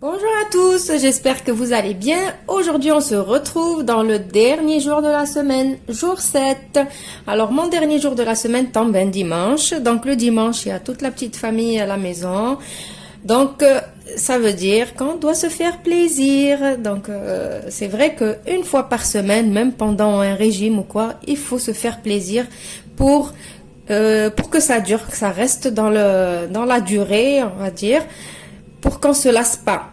Bonjour à tous, j'espère que vous allez bien. Aujourd'hui, on se retrouve dans le dernier jour de la semaine, jour 7. Alors, mon dernier jour de la semaine tombe un dimanche. Donc, le dimanche, il y a toute la petite famille à la maison. Donc, ça veut dire qu'on doit se faire plaisir. Donc, c'est vrai qu'une fois par semaine, même pendant un régime ou quoi, il faut se faire plaisir pour que ça dure, que ça reste dans la durée, on va dire, pour qu'on se lasse pas.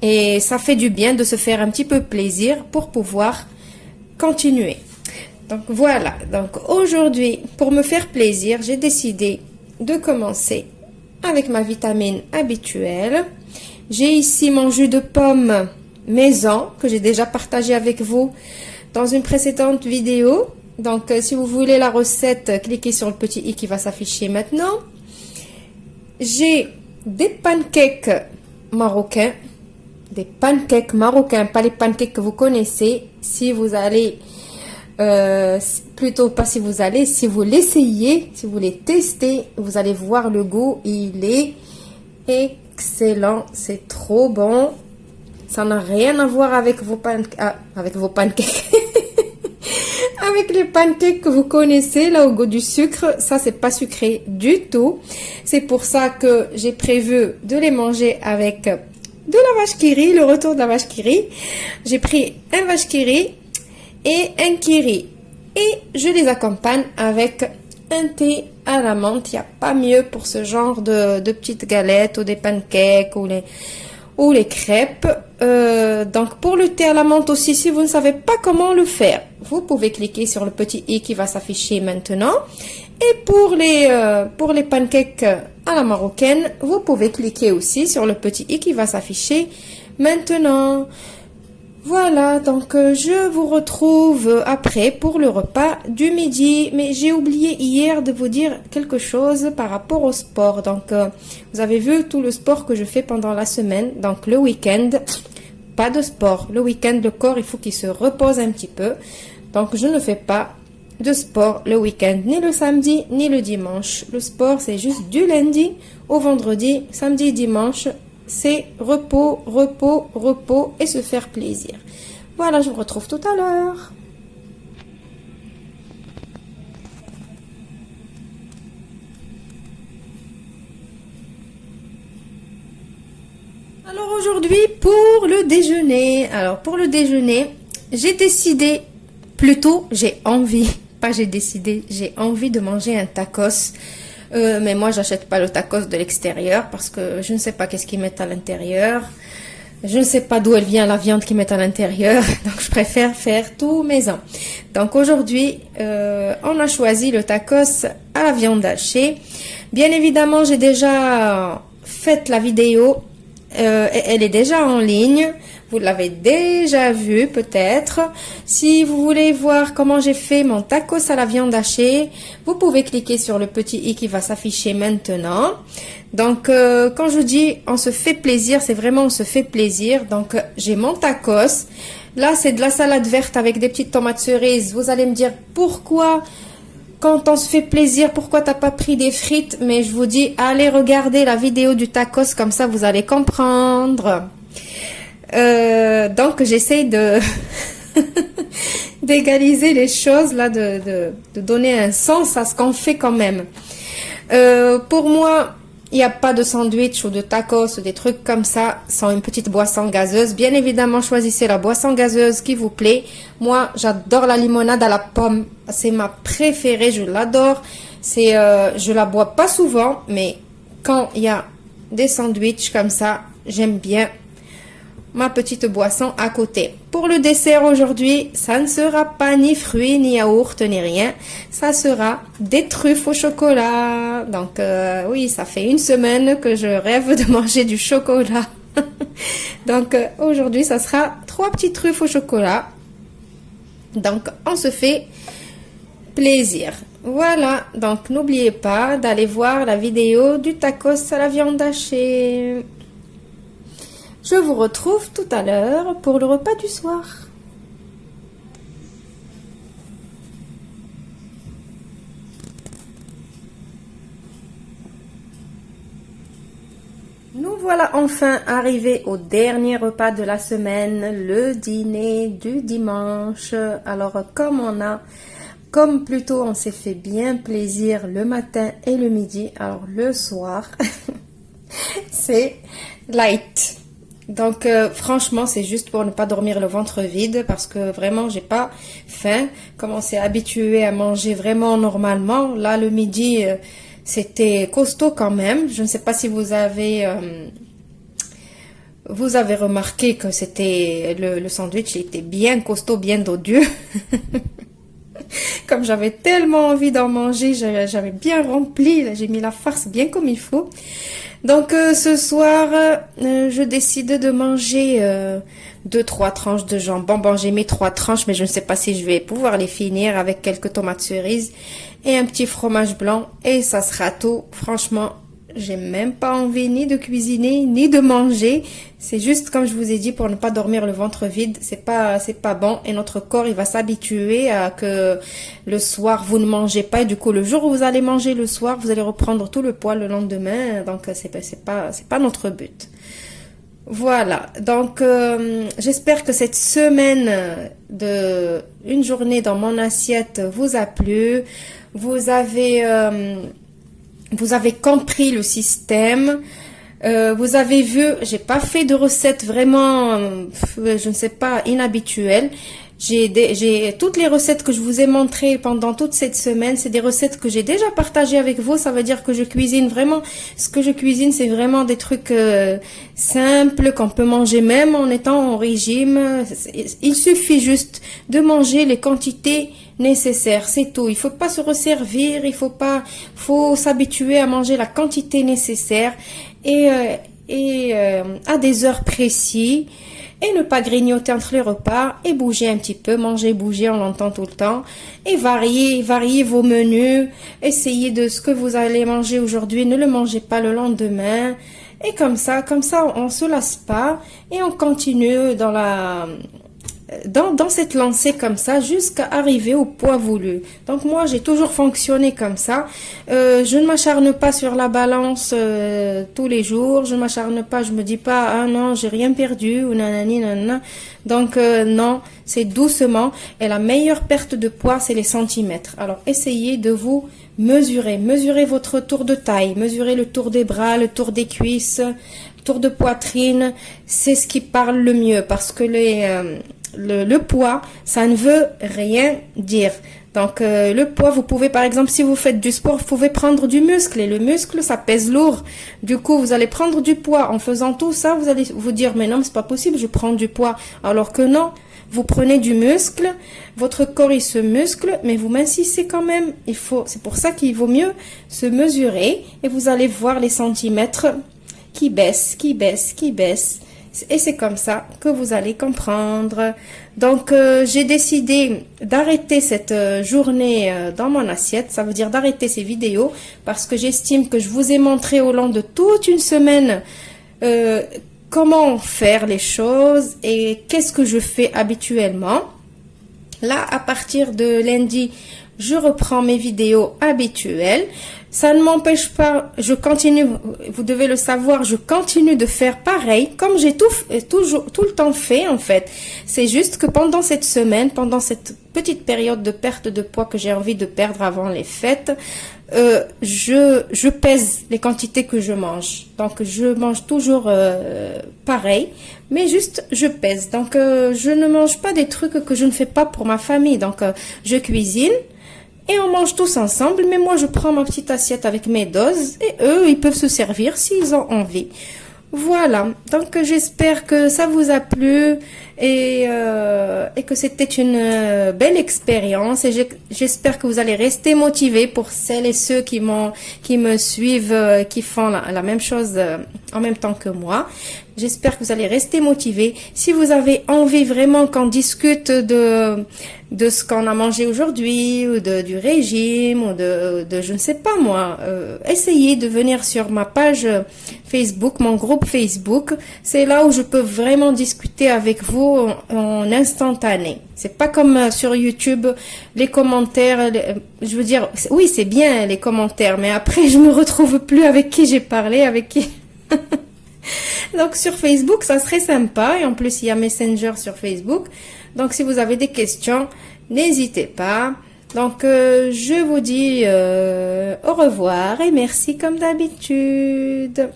Et ça fait du bien de se faire un petit peu plaisir pour pouvoir continuer. Donc voilà, donc aujourd'hui, pour me faire plaisir, j'ai décidé de commencer avec ma vitamine habituelle. J'ai ici mon jus de pomme maison que j'ai déjà partagé avec vous dans une précédente vidéo. Donc si vous voulez la recette, cliquez sur le petit i qui va s'afficher maintenant. J'ai des pancakes marocains. Des pancakes marocains, pas les pancakes que vous connaissez. Si vous allez, plutôt pas si vous allez, si vous l'essayez, si vous les testez, vous allez voir le goût, il est excellent, c'est trop bon. Ça n'a rien à voir avec vos pancakes, avec vos pancakes. Avec les pancakes que vous connaissez, là, au goût du sucre, ça, c'est pas sucré du tout. C'est pour ça que j'ai prévu de les manger avec de la vache qui rit, le retour de la vache qui rit. J'ai pris un vache qui rit et un qui rit. Et je les accompagne avec un thé à la menthe. Il n'y a pas mieux pour ce genre de petites galettes ou des pancakes ou les crêpes. Donc pour le thé à la menthe aussi, si vous ne savez pas comment le faire, vous pouvez cliquer sur le petit i qui va s'afficher maintenant. Et pour les pancakes à la marocaine, vous pouvez cliquer aussi sur le petit i qui va s'afficher maintenant. Voilà, donc je vous retrouve après pour le repas du midi. Mais j'ai oublié hier de vous dire quelque chose par rapport au sport. Donc vous avez vu tout le sport que je fais pendant la semaine. Donc le week-end, pas de sport. Le week-end, le corps, il faut qu'il se repose un petit peu. Donc je ne fais pas de sport le week-end, ni le samedi, ni le dimanche. Le sport, c'est juste du lundi au vendredi, samedi, dimanche. C'est repos, repos, repos et se faire plaisir. Voilà, je vous retrouve tout à l'heure. Alors aujourd'hui, pour le déjeuner. Alors pour le déjeuner, j'ai décidé, plutôt j'ai envie, pas j'ai décidé, j'ai envie de manger un tacos. Mais moi, j'achète pas le tacos de l'extérieur parce que je ne sais pas qu'est-ce qu'ils mettent à l'intérieur. Je ne sais pas d'où elle vient la viande qu'ils mettent à l'intérieur. Donc, je préfère faire tout maison. Donc, aujourd'hui, on a choisi le tacos à la viande hachée. Bien évidemment, j'ai déjà fait la vidéo. Elle est déjà en ligne. Vous l'avez déjà vu peut-être. Si vous voulez voir comment j'ai fait mon tacos à la viande hachée, vous pouvez cliquer sur le petit i qui va s'afficher maintenant. Donc, quand je dis on se fait plaisir, c'est vraiment on se fait plaisir. Donc, j'ai mon tacos. Là, c'est de la salade verte avec des petites tomates cerises. Vous allez me dire pourquoi, quand on se fait plaisir, pourquoi t'as pas pris des frites? Mais je vous dis, allez regarder la vidéo du tacos, comme ça vous allez comprendre. Donc j'essaye de d'égaliser les choses là, de donner un sens à ce qu'on fait quand même. Pour moi, il n'y a pas de sandwich ou de tacos ou des trucs comme ça sans une petite boisson gazeuse. Bien évidemment, choisissez la boisson gazeuse qui vous plaît. Moi, j'adore la limonade à la pomme. C'est ma préférée, je l'adore. Je la bois pas souvent, mais quand il y a des sandwichs comme ça, j'aime bien ma petite boisson à côté. Pour le dessert aujourd'hui, ça ne sera pas ni fruits, ni yaourt, ni rien. Ça sera des truffes au chocolat. Donc oui, ça fait une semaine que je rêve de manger du chocolat. Donc aujourd'hui, ça sera 3 petites truffes au chocolat. Donc on se fait plaisir. Voilà, donc n'oubliez pas d'aller voir la vidéo du tacos à la viande hachée. Je vous retrouve tout à l'heure pour le repas du soir. Nous voilà enfin arrivés au dernier repas de la semaine, le dîner du dimanche. Alors comme plutôt on s'est fait bien plaisir le matin et le midi, alors le soir, c'est light. Donc franchement c'est juste pour ne pas dormir le ventre vide parce que vraiment j'ai pas faim. Comme on s'est habitué à manger vraiment normalement, là le midi c'était costaud quand même. Je ne sais pas si vous avez remarqué que c'était le sandwich était bien costaud, bien dodu. Comme j'avais tellement envie d'en manger, j'avais bien rempli, j'ai mis la farce bien comme il faut. Donc ce soir, je décide de manger 2-3 tranches de jambon. Bon, j'ai mis 3 tranches, mais je ne sais pas si je vais pouvoir les finir avec quelques tomates cerises et un petit fromage blanc. Et ça sera tout. Franchement, j'ai même pas envie ni de cuisiner, ni de manger. C'est juste, comme je vous ai dit, pour ne pas dormir le ventre vide. C'est pas bon. Et notre corps, il va s'habituer à que le soir, vous ne mangez pas. Et du coup, le jour où vous allez manger le soir, vous allez reprendre tout le poids le lendemain. Donc, c'est pas notre but. Voilà. Donc, j'espère que cette semaine de une journée dans mon assiette vous a plu. Vous avez compris le système. Vous avez vu, j'ai pas fait de recettes vraiment, je ne sais pas, inhabituelles. J'ai toutes les recettes que je vous ai montrées pendant toute cette semaine, c'est des recettes que j'ai déjà partagées avec vous. Ça veut dire que je cuisine vraiment, ce que je cuisine, c'est vraiment des trucs simples qu'on peut manger même en étant en régime. Il suffit juste de manger les quantités nécessaires, c'est tout. Il faut pas se resservir, faut s'habituer à manger la quantité nécessaire et à des heures précises. Et ne pas grignoter entre les repas et bouger un petit peu, manger, bouger, on l'entend tout le temps. Et varier vos menus. Essayez de ce que vous allez manger aujourd'hui, ne le mangez pas le lendemain. Et comme ça, on se lasse pas et on continue dans cette lancée comme ça jusqu'à arriver au poids voulu. Donc moi j'ai toujours fonctionné comme ça. Je ne m'acharne pas sur la balance tous les jours. Je ne m'acharne pas, je me dis pas ah non j'ai rien perdu ou nanani nanana. Donc non, c'est doucement. Et la meilleure perte de poids c'est les centimètres. Alors essayez de vous mesurez votre tour de taille, mesurez le tour des bras, le tour des cuisses, tour de poitrine. C'est ce qui parle le mieux parce que le poids, ça ne veut rien dire. Donc le poids, vous pouvez par exemple, si vous faites du sport, vous pouvez prendre du muscle et le muscle, ça pèse lourd. Du coup, vous allez prendre du poids. En faisant tout ça, vous allez vous dire mais non, c'est pas possible, je prends du poids. Alors que non, vous prenez du muscle, votre corps il se muscle, mais vous mincissez quand même. C'est pour ça qu'il vaut mieux se mesurer et vous allez voir les centimètres qui baissent, qui baissent, qui baissent. Et c'est comme ça que vous allez comprendre. Donc, j'ai décidé d'arrêter cette journée dans mon assiette. Ça veut dire d'arrêter ces vidéos parce que j'estime que je vous ai montré au long de toute une semaine comment faire les choses et qu'est-ce que je fais habituellement. Là, à partir de lundi, je reprends mes vidéos habituelles. Ça ne m'empêche pas, je continue, vous devez le savoir, je continue de faire pareil, comme j'ai tout le temps fait en fait. C'est juste que pendant cette semaine, pendant cette petite période de perte de poids que j'ai envie de perdre avant les fêtes, je pèse les quantités que je mange. Donc je mange toujours pareil, mais juste je pèse. Donc je ne mange pas des trucs que je ne fais pas pour ma famille. Donc je cuisine. Et on mange tous ensemble, mais moi je prends ma petite assiette avec mes doses et eux ils peuvent se servir s'ils ont envie. Voilà, donc j'espère que ça vous a plu et que c'était une belle expérience et j'espère que vous allez rester motivés pour celles et ceux qui me suivent, qui font la même chose en même temps que moi. J'espère que vous allez rester motivés. Si vous avez envie vraiment qu'on discute de ce qu'on a mangé aujourd'hui ou du régime ou de je ne sais pas moi, essayez de venir sur ma page Facebook, mon groupe Facebook. C'est là où je peux vraiment discuter avec vous en instantané. C'est pas comme sur YouTube, les commentaires, je veux dire, oui c'est bien les commentaires, mais après je me retrouve plus avec qui j'ai parlé, avec qui... Donc sur Facebook, ça serait sympa. Et en plus, il y a Messenger sur Facebook. Donc si vous avez des questions, n'hésitez pas. Donc je vous dis au revoir et merci comme d'habitude.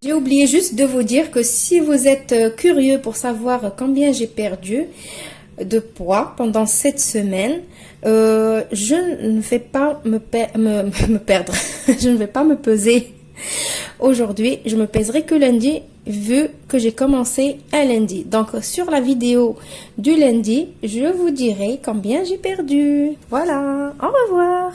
J'ai oublié juste de vous dire que si vous êtes curieux pour savoir combien j'ai perdu de poids pendant cette semaine, je ne vais pas me perdre. Je ne vais pas me peser aujourd'hui. Je me pèserai que lundi vu que j'ai commencé un lundi. Donc sur la vidéo du lundi, je vous dirai combien j'ai perdu. Voilà, au revoir.